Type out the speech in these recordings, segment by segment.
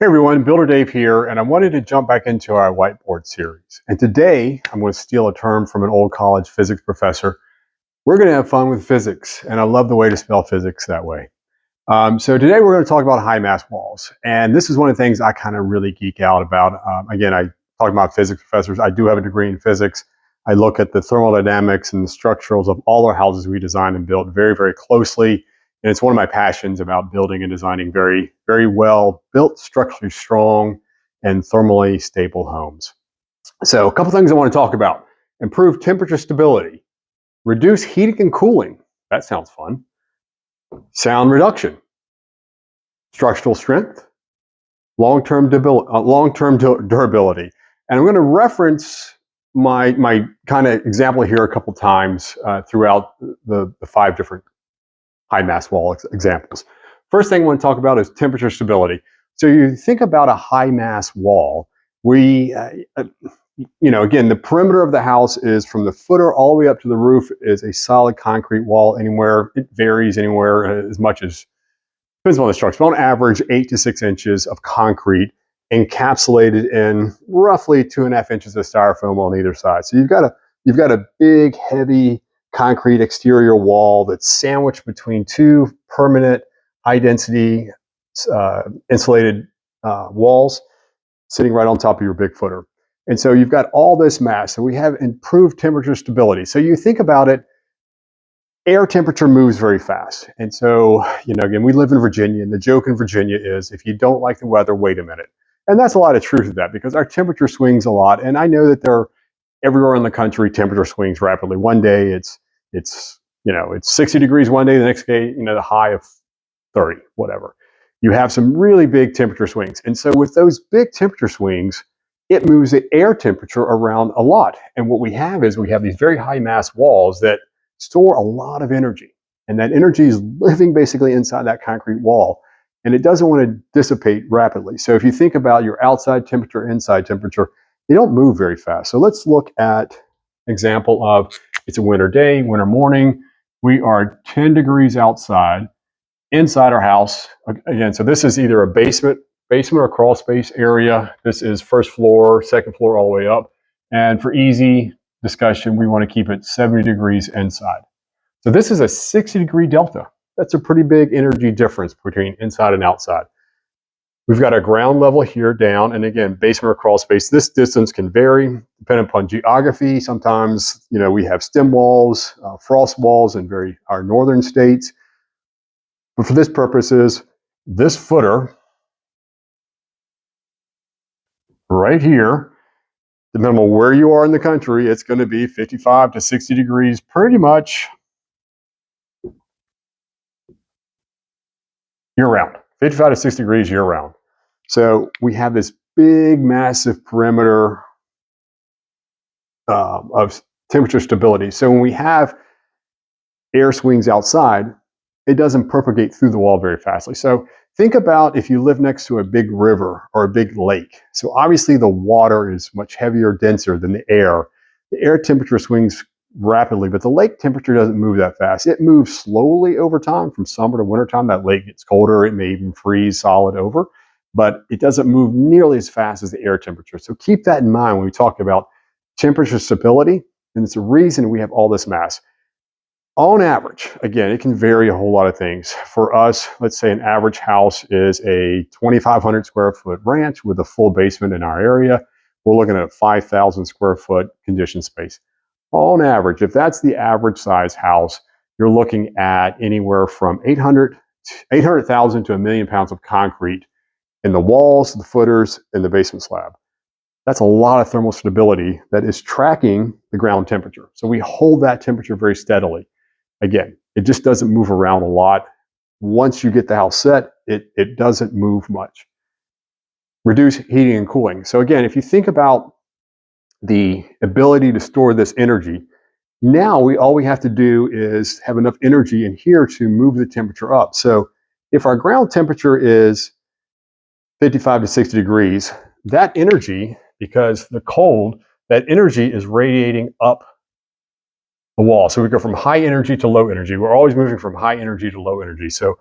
Hey everyone, Builder Dave here, and I wanted to jump back into our whiteboard series. And today, I'm going to steal a term from an old college physics professor. We're going to have fun with physics, and I love the way to spell physics that way. So today we're going to talk about high mass walls, and this is one of the things I kind of really geek out about. Again, I talk about physics professors. I do have a degree in physics. I look at the thermodynamics and the structurals of all our houses we design and build very, very closely. And it's one of my passions about building and designing very, very well built, structurally strong, and thermally stable homes. So a couple things I want to talk about. Improve temperature stability, reduce heating and cooling. That sounds fun. Sound reduction, structural strength, long-term durability. And I'm going to reference my kind of example here a couple times throughout the 5 different high mass wall examples. First thing I want to talk about is temperature stability. So you think about a high mass wall, again, the perimeter of the house is from the footer all the way up to the roof is a solid concrete wall anywhere. It varies anywhere as much as, depends on the structure, but on average 8 to 6 inches of concrete encapsulated in roughly 2.5 inches of styrofoam on either side. So you've got a big, heavy concrete exterior wall that's sandwiched between 2 permanent, high-density insulated walls sitting right on top of your big footer. And so you've got all this mass. So we have improved temperature stability. So you think about it, air temperature moves very fast. And so, again, we live in Virginia, and the joke in Virginia is if you don't like the weather, wait a minute. And that's a lot of truth to that because our temperature swings a lot. And I know that everywhere in the country, temperature swings rapidly. One day it's 60 degrees one day, the next day, the high of 30, whatever. You have some really big temperature swings. And so with those big temperature swings, it moves the air temperature around a lot. And what we have is we have these very high mass walls that store a lot of energy. And that energy is living basically inside that concrete wall. And it doesn't want to dissipate rapidly. So if you think about your outside temperature, inside temperature, they don't move very fast. So let's look at an example of, it's a winter day, winter morning. We are 10 degrees outside, inside our house. Again, so this is either a basement or crawl space area. This is first floor, second floor, all the way up. And for easy discussion, we want to keep it 70 degrees inside. So this is a 60-degree delta. That's a pretty big energy difference between inside and outside. We've got a ground level here down, and again, basement or crawl space. This distance can vary depending upon geography. Sometimes, we have stem walls, frost walls in our northern states. But for this purposes, this footer right here, depending on where you are in the country, it's going to be 55 to 60 degrees pretty much year-round. 55 to 60 degrees year-round. So we have this big, massive perimeter of temperature stability. So when we have air swings outside, it doesn't propagate through the wall very fastly. So think about if you live next to a big river or a big lake. So obviously the water is much heavier, denser than the air. The air temperature swings rapidly, but the lake temperature doesn't move that fast. It moves slowly over time from summer to wintertime. That lake gets colder. It may even freeze solid over, but it doesn't move nearly as fast as the air temperature. So keep that in mind when we talk about temperature stability, and it's a reason we have all this mass. On average, again, it can vary a whole lot of things. For us, let's say an average house is a 2,500 square foot ranch with a full basement in our area. We're looking at a 5,000 square foot conditioned space. On average, if that's the average size house, you're looking at anywhere from 800,000 to 1 million pounds of concrete in the walls, the footers, and the basement slab. That's a lot of thermal stability that is tracking the ground temperature. So we hold that temperature very steadily. Again, it just doesn't move around a lot. Once you get the house set, it doesn't move much. Reduce heating and cooling. So again, if you think about the ability to store this energy, now all we have to do is have enough energy in here to move the temperature up. So if our ground temperature is 55 to 60 degrees, that energy, because the cold, that energy is radiating up the wall. So we go from high energy to low energy. We're always moving from high energy to low energy. So,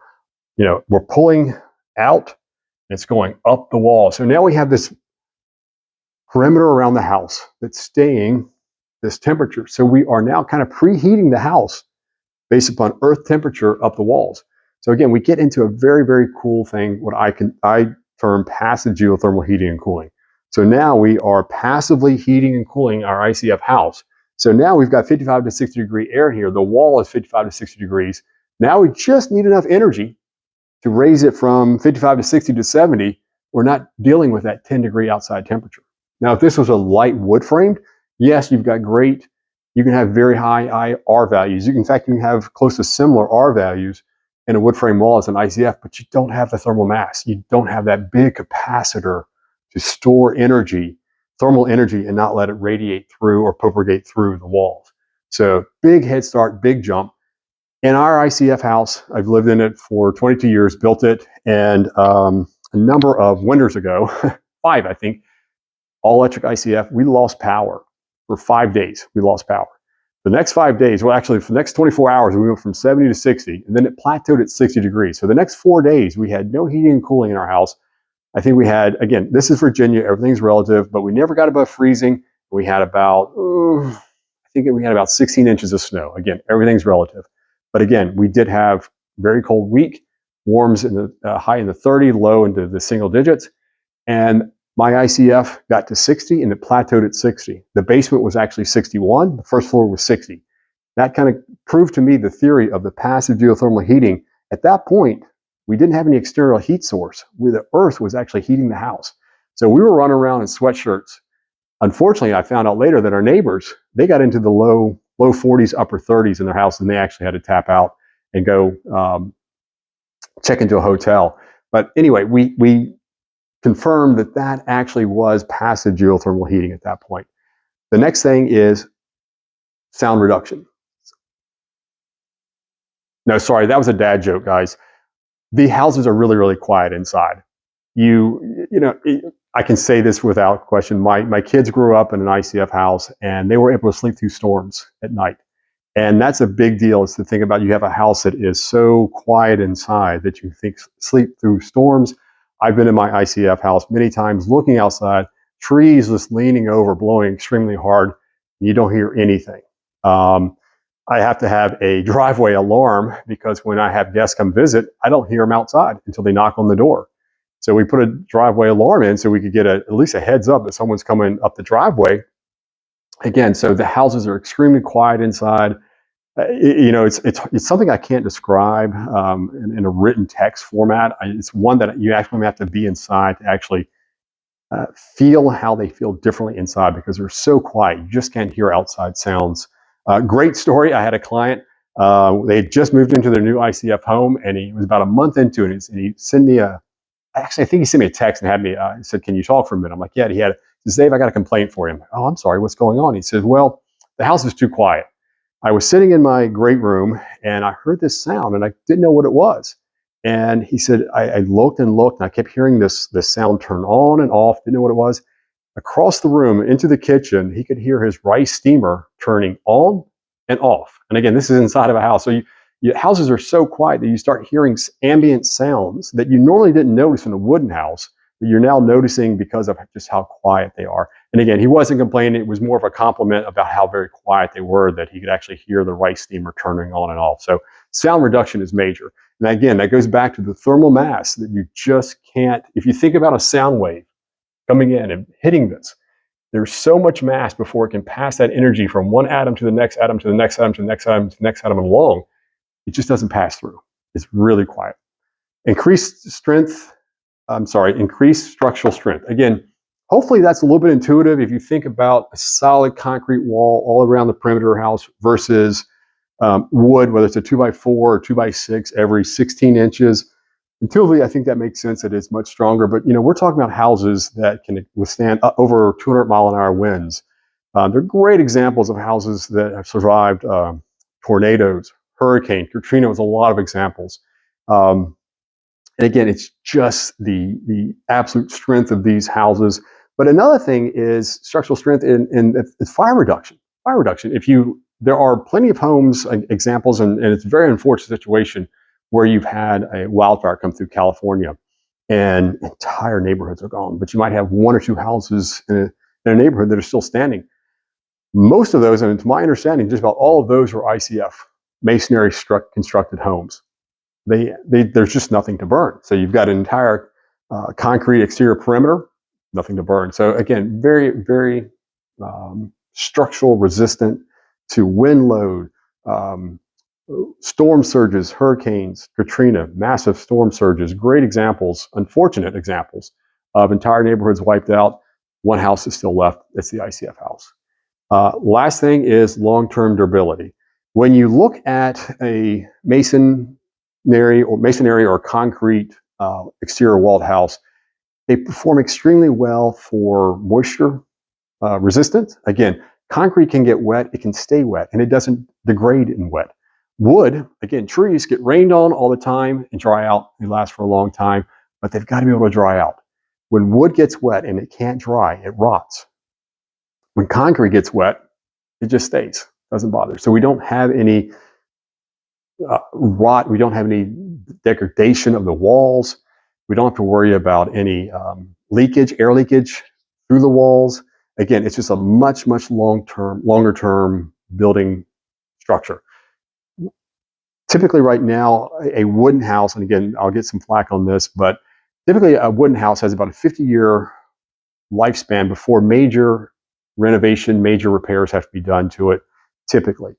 we're pulling out It's going up the wall. So now we have this perimeter around the house that's staying this temperature. So we are now kind of preheating the house based upon earth temperature up the walls. So again, we get into a very, very cool thing, what I term passive geothermal heating and cooling. So now we are passively heating and cooling our ICF house. So now we've got 55 to 60 degree air here. The wall is 55 to 60 degrees. Now we just need enough energy to raise it from 55 to 60 to 70. We're not dealing with that 10 degree outside temperature. Now, if this was a light wood framed, yes, you've got great, you can have very high R values. In fact, you can have close to similar R values in a wood frame wall as an ICF, but you don't have the thermal mass. You don't have that big capacitor to store energy, thermal energy, and not let it radiate through or propagate through the walls. So big head start, big jump. In our ICF house, I've lived in it for 22 years, built it, and a number of winters ago, 5 I think, all electric ICF, we lost power for 5 days. We lost power. The next 5 days, well, actually, for the next 24 hours, we went from 70 to 60, and then it plateaued at 60 degrees. So the next 4 days, we had no heating and cooling in our house. I think we had, again, this is Virginia, everything's relative, but we never got above freezing. We had about, I think we had about 16 inches of snow. Again, everything's relative. But again, we did have very cold week, warms in the high in the 30, low into the single digits. And my ICF got to 60 and it plateaued at 60. The basement was actually 61. The first floor was 60. That kind of proved to me the theory of the passive geothermal heating. At that point, we didn't have any external heat source. The earth was actually heating the house. So we were running around in sweatshirts. Unfortunately, I found out later that our neighbors, they got into the low 40s, upper 30s in their house, and they actually had to tap out and go check into a hotel. But anyway, we confirmed that that actually was passive geothermal heating at that point. The next thing is sound reduction. No, sorry, that was a dad joke, guys. The houses are really, really quiet inside. You know, I can say this without question. My kids grew up in an ICF house, and they were able to sleep through storms at night. And that's a big deal, is to think about you have a house that is so quiet inside that you think sleep through storms. I've been in my ICF house many times looking outside, trees just leaning over, blowing extremely hard, and you don't hear anything. I have to have a driveway alarm because when I have guests come visit, I don't hear them outside until they knock on the door. So we put a driveway alarm in so we could get at least a heads up that someone's coming up the driveway. Again, so the houses are extremely quiet inside. You know, it's something I can't describe in a written text format. It's one that you actually have to be inside to actually feel how they feel differently inside, because they're so quiet. You just can't hear outside sounds. Great story. I had a client. They had just moved into their new ICF home, and he was about a month into it. And he sent me I think he sent me a text and had me, he said, "Can you talk for a minute?" I'm like, "Yeah." He says, "Dave, I got a complaint for you." I'm like, "Oh, I'm sorry. What's going on?" He says, "Well, the house is too quiet. I was sitting in my great room and I heard this sound and I didn't know what it was." And he said, I looked and looked and I kept hearing this sound turn on and off, didn't know what it was. Across the room into the kitchen, he could hear his rice steamer turning on and off. And again, this is inside of a house. So houses are so quiet that you start hearing ambient sounds that you normally didn't notice in a wooden house, that you're now noticing because of just how quiet they are. And again, he wasn't complaining. It was more of a compliment about how very quiet they were, that he could actually hear the rice steamer turning on and off. So sound reduction is major. And again, that goes back to the thermal mass that you just can't, if you think about a sound wave coming in and hitting this, there's so much mass before it can pass that energy from one atom to the next atom to the next atom to the next atom to the next atom and along. It just doesn't pass through. It's really quiet. Increased structural strength. Again, hopefully that's a little bit intuitive. If you think about a solid concrete wall all around the perimeter of the house versus wood, whether it's a 2x4 or 2x6 every 16 inches, intuitively, I think that makes sense that it's much stronger. But, you know, we're talking about houses that can withstand over 200-mile-an-hour winds. They're great examples of houses that have survived tornadoes, hurricane. Katrina was a lot of examples. And again, it's just the absolute strength of these houses. But another thing is structural strength in fire reduction. Fire reduction. There are plenty of homes, examples, and it's a very unfortunate situation where you've had a wildfire come through California. and entire neighborhoods are gone. But you might have one or two houses in a neighborhood that are still standing. Most of those, and to my understanding, just about all of those are ICF, masonry constructed homes. There's just nothing to burn. So you've got an entire concrete exterior perimeter, nothing to burn. So again, very, very structural resistant to wind load, storm surges, hurricanes, Katrina, massive storm surges, great examples, unfortunate examples of entire neighborhoods wiped out. One house is still left. It's the ICF house. Last thing is long-term durability. When you look at a masonry or concrete exterior walled house, they perform extremely well for moisture resistance. Again, concrete can get wet, it can stay wet, and it doesn't degrade in wet. Wood, again, trees get rained on all the time and dry out. They last for a long time, but they've got to be able to dry out. When wood gets wet and it can't dry, it rots. When concrete gets wet, it just stays, doesn't bother. So we don't have any rot, we don't have any degradation of the walls. We don't have to worry about any leakage, air leakage through the walls. Again, it's just a much, much longer term building structure. Typically right now, a wooden house, and again, I'll get some flack on this, but typically a wooden house has about a 50-year lifespan before major renovation, major repairs have to be done to it, typically.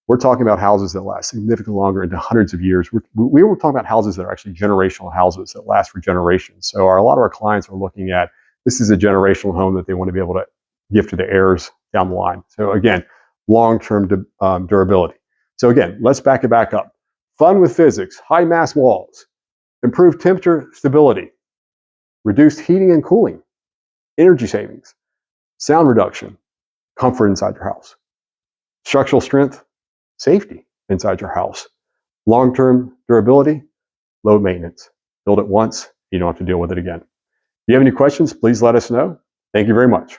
We're talking about houses that last significantly longer, into hundreds of years. We were talking about houses that are actually generational houses that last for generations. So a lot of our clients are looking at, this is a generational home that they want to be able to give to the heirs down the line. So again, long-term durability. So again, let's back it up. Fun with physics, high mass walls, improved temperature stability, reduced heating and cooling, energy savings, sound reduction, comfort inside your house, structural strength, safety inside your house, long-term durability, low maintenance. Build it once, you don't have to deal with it again. If you have any questions, please let us know. Thank you very much.